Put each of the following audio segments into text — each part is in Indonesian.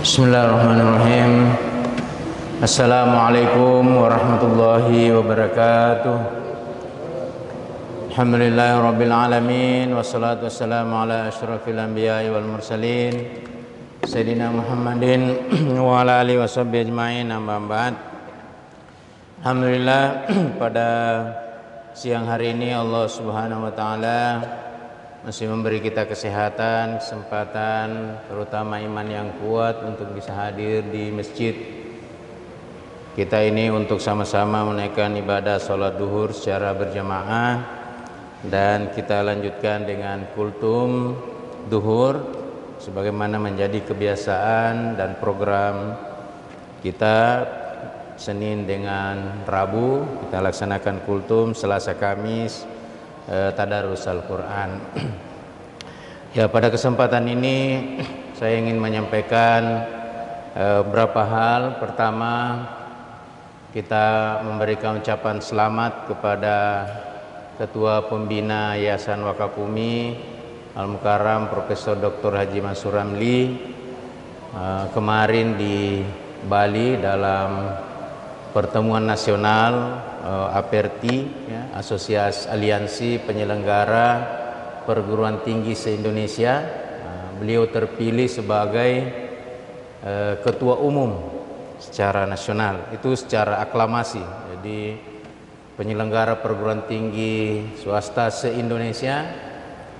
Bismillahirrahmanirrahim. Assalamualaikum warahmatullahi wabarakatuh. Alhamdulillahirabbil alamin wassalatu wassalamu ala asyrafil anbiya'i wal mursalin Sayyidina Muhammadin wa ala alihi washabbihi ajmain, amma ba'd. Alhamdulillah, pada siang hari ini Allah Subhanahu wa taala masih memberi kita kesehatan, kesempatan, terutama iman yang kuat untuk bisa hadir di masjid kita ini untuk sama-sama menaikkan ibadah sholat duhur secara berjamaah, dan kita lanjutkan dengan kultum duhur sebagaimana menjadi kebiasaan dan program kita. Senin dengan Rabu kita laksanakan kultum, Selasa Kamis tadarus Al-Quran. Ya, pada kesempatan ini saya ingin menyampaikan beberapa hal. Pertama, kita memberikan ucapan selamat kepada Ketua Pembina Yayasan Wakaf Umi Al-Mukarram Profesor Dr. Haji Mansur Ramli kemarin di Bali dalam pertemuan nasional APERTI, ya, Asosiasi Aliansi Penyelenggara Perguruan Tinggi se-Indonesia. Beliau terpilih sebagai ketua umum secara nasional, itu secara aklamasi. Jadi penyelenggara perguruan tinggi swasta se-Indonesia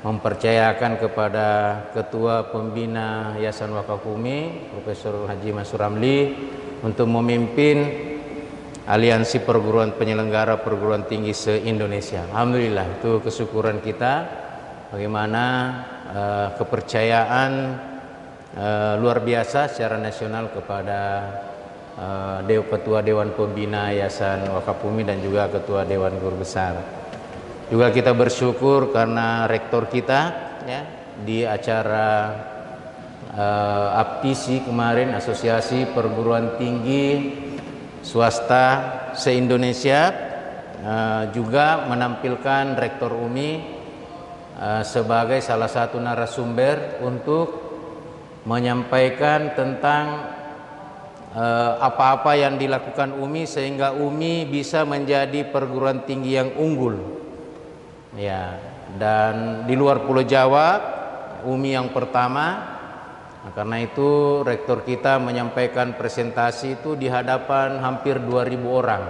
mempercayakan kepada Ketua Pembina Yayasan Wakaf Umi Profesor Haji Mansur Ramli untuk memimpin Aliansi Perguruan Penyelenggara Perguruan Tinggi se-Indonesia. Alhamdulillah, itu kesyukuran kita bagaimana kepercayaan luar biasa secara nasional kepada Ketua Dewan Pembina Yayasan Wakaf Umi dan juga Ketua Dewan Guru Besar. Juga kita bersyukur karena rektor kita, ya, di acara APTISI kemarin, Asosiasi Perguruan Tinggi Swasta se-Indonesia, juga menampilkan Rektor UMI sebagai salah satu narasumber untuk menyampaikan tentang apa-apa yang dilakukan UMI sehingga UMI bisa menjadi perguruan tinggi yang unggul, ya, dan di luar Pulau Jawa UMI yang pertama. Nah, karena itu rektor kita menyampaikan presentasi itu di hadapan hampir 2.000 orang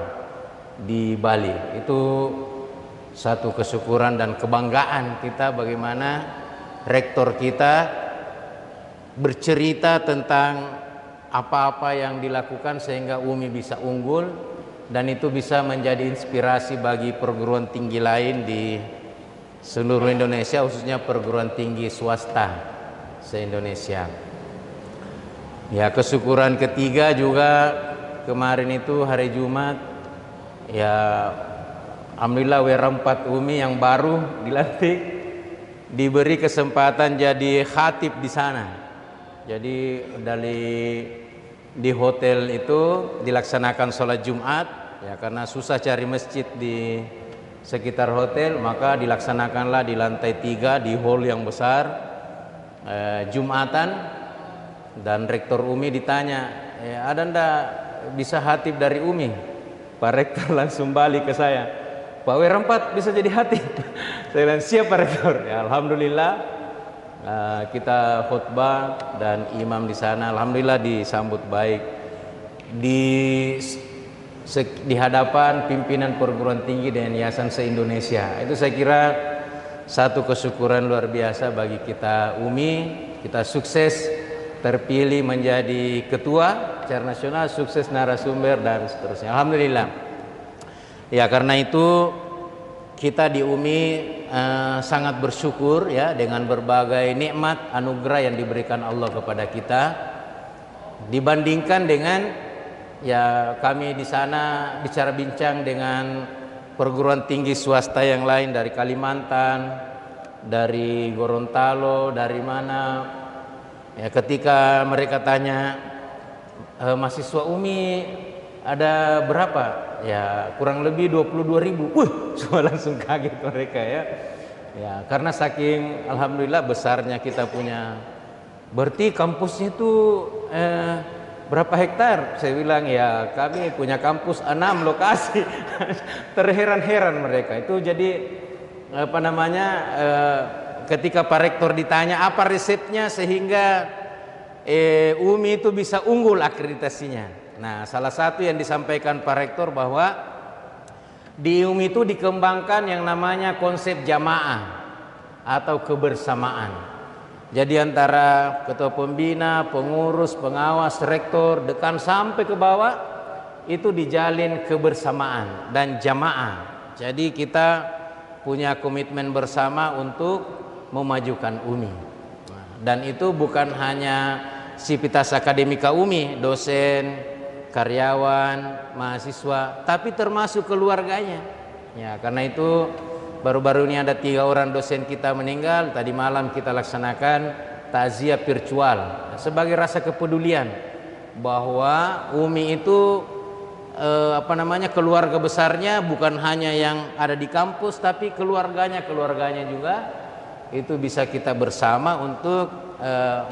di Bali. Itu satu kesyukuran dan kebanggaan kita bagaimana rektor kita bercerita tentang apa-apa yang dilakukan sehingga UMI bisa unggul, dan itu bisa menjadi inspirasi bagi perguruan tinggi lain di seluruh Indonesia, khususnya perguruan tinggi swasta se-Indonesia. Ya, kesyukuran ketiga juga kemarin itu hari Jumat, ya, alhamdulillah WR4 UMI yang baru dilantik diberi kesempatan jadi khatib di sana. Jadi di hotel itu dilaksanakan sholat Jumat, ya, karena susah cari masjid di sekitar hotel, maka dilaksanakanlah di lantai 3 di hall yang besar Jumatan. Dan Rektor UMI ditanya, ada ndak bisa khatib dari UMI? Pak Rektor langsung balik ke saya, Pak WR4 bisa jadi khatib? Saya bilang, siap Pak Rektor. Ya, alhamdulillah kita khutbah dan imam di sana, alhamdulillah disambut baik di hadapan pimpinan perguruan tinggi dan yayasan se-Indonesia. Itu saya kira satu kesyukuran luar biasa bagi kita UMI. Kita sukses terpilih menjadi ketua secara nasional, sukses narasumber dan seterusnya. Alhamdulillah. Ya, karena itu kita di UMI sangat bersyukur, ya, dengan berbagai nikmat anugerah yang diberikan Allah kepada kita dibandingkan dengan, ya, kami di sana bincang dengan perguruan tinggi swasta yang lain dari Kalimantan, dari Gorontalo, dari mana. Ya, ketika mereka tanya mahasiswa UMI ada berapa? Ya, kurang lebih 22.000. Semua langsung kaget mereka, ya. Ya, karena saking alhamdulillah besarnya kita punya. Berarti kampusnya itu berapa hektar? Saya bilang ya kami punya kampus 6 lokasi. Terheran-heran mereka itu. Jadi apa namanya, ketika Pak Rektor ditanya apa resepnya sehingga UMI itu bisa unggul akreditasinya. Nah, salah satu yang disampaikan Pak Rektor bahwa di UMI itu dikembangkan yang namanya konsep jamaah atau kebersamaan. Jadi antara ketua pembina, pengurus, pengawas, rektor, dekan sampai ke bawah itu dijalin kebersamaan dan jamaah. Jadi kita punya komitmen bersama untuk memajukan UMI. Dan itu bukan hanya sivitas akademika UMI, dosen, karyawan, mahasiswa, tapi termasuk keluarganya. Ya, karena itu baru-baru ini ada 3 orang dosen kita meninggal. Tadi malam kita laksanakan takziah virtual sebagai rasa kepedulian bahwa UMI itu keluarga besarnya bukan hanya yang ada di kampus, tapi keluarganya juga itu bisa kita bersama untuk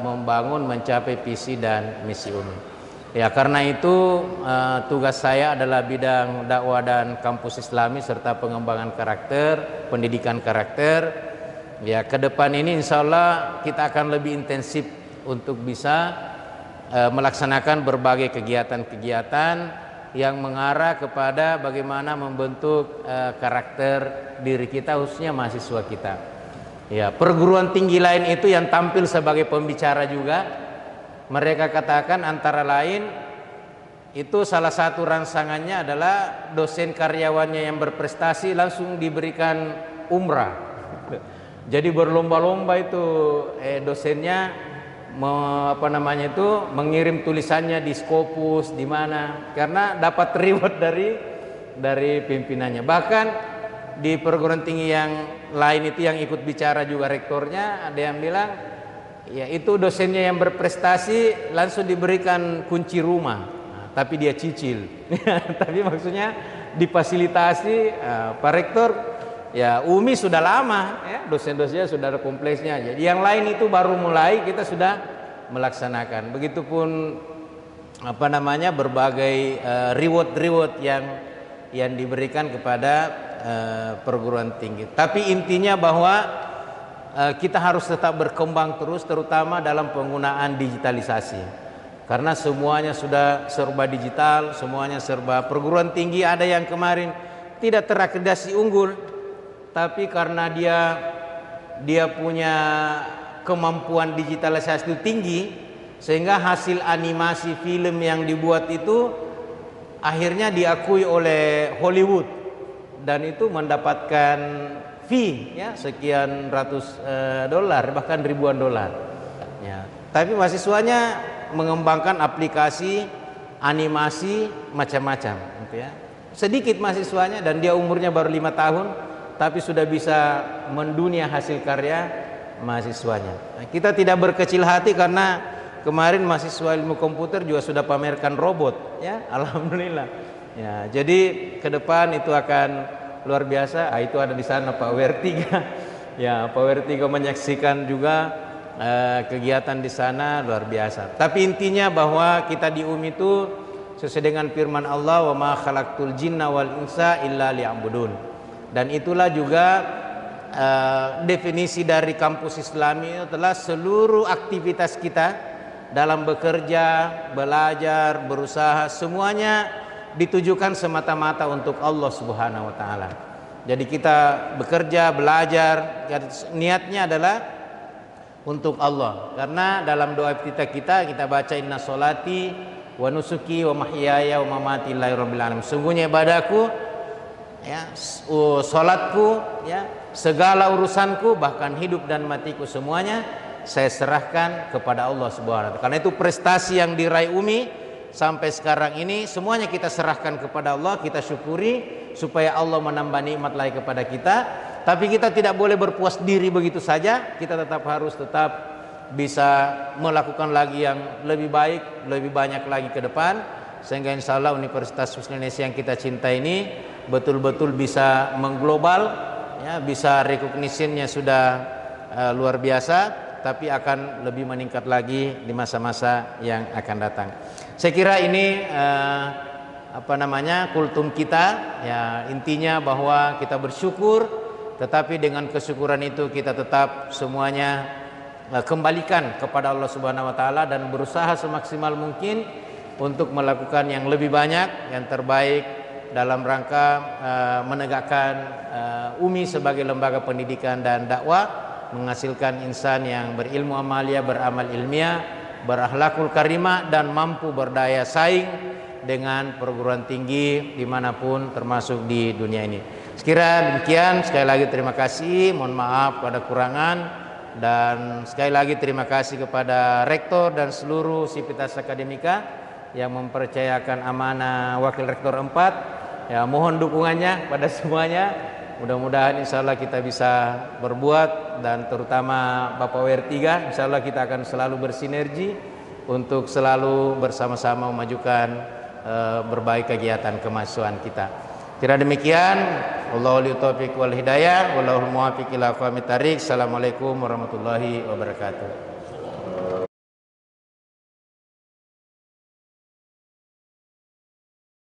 membangun, mencapai visi dan misi UMI. Ya, karena itu tugas saya adalah bidang dakwah dan kampus Islami serta pengembangan karakter, pendidikan karakter. Ya, ke depan ini insya Allah kita akan lebih intensif untuk bisa melaksanakan berbagai kegiatan-kegiatan yang mengarah kepada bagaimana membentuk karakter diri kita, khususnya mahasiswa kita. Ya, perguruan tinggi lain itu yang tampil sebagai pembicara juga, mereka katakan antara lain itu salah satu rangsangannya adalah dosen karyawannya yang berprestasi langsung diberikan umrah. Jadi berlomba-lomba itu dosennya mengirim tulisannya di Scopus di mana, karena dapat reward dari pimpinannya. Bahkan di perguruan tinggi yang lain itu yang ikut bicara juga rektornya, ada yang bilang ya itu dosennya yang berprestasi langsung diberikan kunci rumah, tapi dia cicil. Tapi maksudnya difasilitasi Pak Rektor. Ya, UMI sudah lama ya, dosen-dosennya sudah ada kompleksnya. Jadi yang lain itu baru mulai, kita sudah melaksanakan. Begitupun berbagai reward yang diberikan kepada perguruan tinggi. Tapi intinya bahwa kita harus tetap berkembang terus, terutama dalam penggunaan digitalisasi, karena semuanya sudah serba digital, semuanya serba. Perguruan tinggi ada yang kemarin tidak terakreditasi unggul, tapi karena dia punya kemampuan digitalisasi itu tinggi, sehingga hasil animasi film yang dibuat itu akhirnya diakui oleh Hollywood dan itu mendapatkan fee ya sekian ratus dolar, bahkan ribuan dolar ya. Tapi mahasiswanya mengembangkan aplikasi animasi macam-macam gitu ya. Sedikit mahasiswanya dan dia umurnya baru 5 tahun tapi sudah bisa mendunia hasil karya mahasiswanya. Nah, kita tidak berkecil hati karena kemarin mahasiswa ilmu komputer juga sudah pamerkan robot ya, alhamdulillah ya. Jadi ke depan itu akan luar biasa. Itu ada di sana Pak WR3 ya, Pak WR3 menyaksikan juga kegiatan di sana luar biasa. Tapi intinya bahwa kita di UMI itu sesuai dengan firman Allah, wa ma khalaqtul jinna wal insa illa liya'budun. Dan itulah juga definisi dari kampus Islami adalah seluruh aktivitas kita dalam bekerja, belajar, berusaha, semuanya ditujukan semata-mata untuk Allah Subhanahu wa taala. Jadi kita bekerja, belajar, niatnya adalah untuk Allah. Karena dalam doa kita baca inna sholati wa nusuki wa mahyaya wa mamati lillahi rabbil alamin. Sungguhnya ibadahku ya, salatku ya, segala urusanku bahkan hidup dan matiku semuanya saya serahkan kepada Allah Subhanahu wa taala. Karena itu prestasi yang diraih UMI sampai sekarang ini semuanya kita serahkan kepada Allah, kita syukuri supaya Allah menambah nikmat lagi kepada kita. Tapi kita tidak boleh berpuas diri begitu saja, kita harus bisa melakukan lagi yang lebih baik, lebih banyak lagi ke depan, sehingga insya Allah Universitas Muslim Indonesia yang kita cinta ini betul-betul bisa mengglobal ya, bisa recognition-nya sudah luar biasa. tapi akan lebih meningkat lagi di masa-masa yang akan datang. Saya kira ini kultum kita, ya intinya bahwa kita bersyukur, tetapi dengan kesyukuran itu kita tetap semuanya kembalikan kepada Allah Subhanahu wa taala dan berusaha semaksimal mungkin untuk melakukan yang lebih banyak, yang terbaik dalam rangka menegakkan UMI sebagai lembaga pendidikan dan dakwah, menghasilkan insan yang berilmu amalia, beramal ilmiah, berakhlakul karimah, dan mampu berdaya saing dengan perguruan tinggi dimanapun termasuk di dunia ini. Sekira demikian, sekali lagi terima kasih, mohon maaf pada kurangan, dan sekali lagi terima kasih kepada Rektor dan seluruh Sivitas Akademika yang mempercayakan amanah Wakil Rektor 4. Ya, mohon dukungannya pada semuanya. Mudah-mudahan insya Allah kita bisa berbuat, dan terutama Bapak WR3, insya Allah kita akan selalu bersinergi untuk selalu bersama-sama memajukan berbagai kegiatan kemahasiswaan kita. Kira demikian, Wallahu taufiq wal hidayah, wallahul muwaffiq ila aqwamit thariq. Assalamualaikum warahmatullahi wabarakatuh.